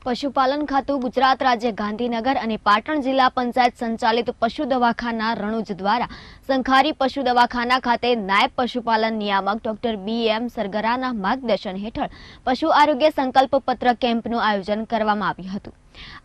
પશુપાલન ખાતું ગુજરાત રાજ્ય ગાંધીનગર અને પાટણ જિલ્લા પંચાયત સંચાલિત પશુ દવાખાના રણુજ દ્વારા સંખારી પશુ દવાખાના ખાતે નાયબ પશુપાલન નિયામક ડોક્ટર BM સરગરાના માર્ગદર્શન હેઠળ પશુ આરોગ્ય સંકલ્પ પત્ર કેમ્પનું આયોજન કરવામાં આવ્યું હતું।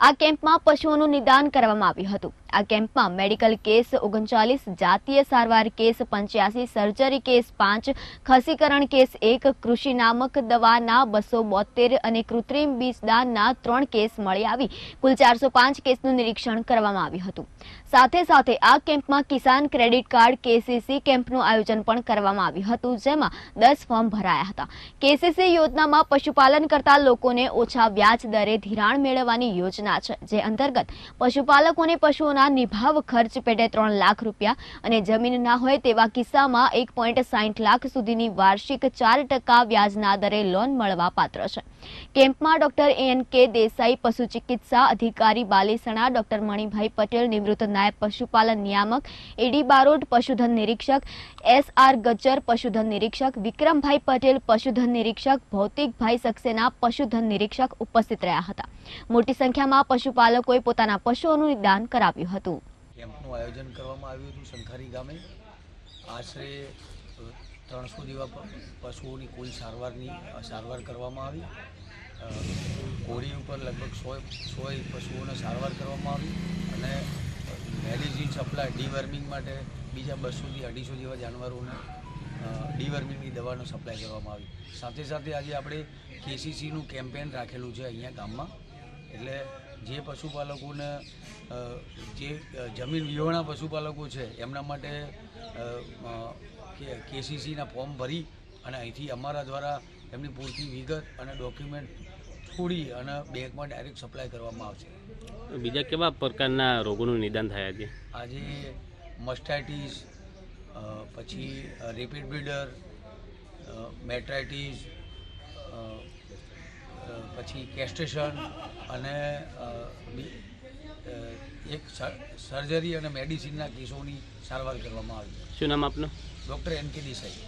આ કેમ્પમાં પશુઓનું નિદાન કરવામાં આવ્યું હતું। આ કેમ્પમાં મેડિકલ કેસ 39, જાતીય સારવાર કેસ 85, સર્જરી કેસ 5, ખસીકરણ કેસ 1, કૃષિ નામક દવાના 272 અને કૃત્રિમ બીજદાનના 3 કેસ મળી આવી કુલ 405 કેસનું નિરીક્ષણ કરવામાં આવ્યું હતું। સાથે સાથે આ કેમ્પમાં કિસાન ક્રેડિટ કાર્ડ KCC કેમ્પનું આયોજન પણ કરવામાં આવ્યું હતું, જેમાં 10 ફોર્મ ભરાયા હતા। KCC યોજનામાં પશુપાલન કરતા લોકોને ઓછા વ્યાજ દરે ધિરાણ મેળવવાની યોજના છે, જે અંતર્ગત પશુપાલકોને પશુઓના નિભાવ ખર્ચ પેટે 3 લાખ રૂપિયા અને જમીન ના હોય તેવા કિસ્સામાં 1.60 લાખ સુધીની વાર્ષિક 4% વ્યાજના દરે લોન મળવા પાત્ર છે। કેમ્પમાં ડોક્ટર ANK દેસાઈ, પશુ ચિકિત્સા અધિકારી બાલીસણા, ડોક્ટર મણિભાઈ પટેલ, નિવૃત્ત નાયબ પશુપાલન નિયામક AD બારોટ, પશુધન નિરીક્ષક SR ગજ્જર, પશુધન નિરીક્ષક વિક્રમભાઈ પટેલ, પશુધન નિરીક્ષક ભૌતિકભાઈ સક્સેના, પશુધન નિરીક્ષક ઉપસ્થિત રહ્યા હતા। મોટી સંખ્યામાં પશુપાલકોએ પોતાના પશુઓનું નિદાન કરાવ્યું હતું। કેમ્પનું આયોજન કરવામાં આવ્યું હતું સંખારી ગામે। આશરે 300 જેવા પશુઓની કુલ સારવાર કરવામાં આવી। ઘોડી ઉપર લગભગ 100 પશુઓને સારવાર કરવામાં આવી અને મેડિસિન સપ્લાય ડીવર્મિંગ માટે બીજા 200 થી 250 જેવા જાનવરોને ડીવર્મિંગની દવાનો સપ્લાય કરવામાં આવી। સાથે સાથે આજે આપણે KCCનું કેમ્પેન રાખેલું છે અહીંયા ગામમાં, એટલે જે પશુપાલકોને જે જમીન વિહોણા પશુપાલકો છે એમના માટે KCCના ફોર્મ ભરી અને અહીંથી અમારા દ્વારા એમની પૂરતી વિગત અને ડોક્યુમેન્ટ છોડી અને બેંકમાં ડાયરેક્ટ સપ્લાય કરવામાં આવશે। બીજા કેવા પ્રકારના રોગોનું નિદાન થયા છે? આજે મસ્ટાઇટિસ, પછી રેપિડ બ્રીડર, મેટ્રાઇટિસ, પછી કેસ્ટ્રેશન અને એક સર્જરી અને મેડિસિનના કેસોની સારવાર કરવામાં આવી। શું નામ આપનું? Doctor NK Desai.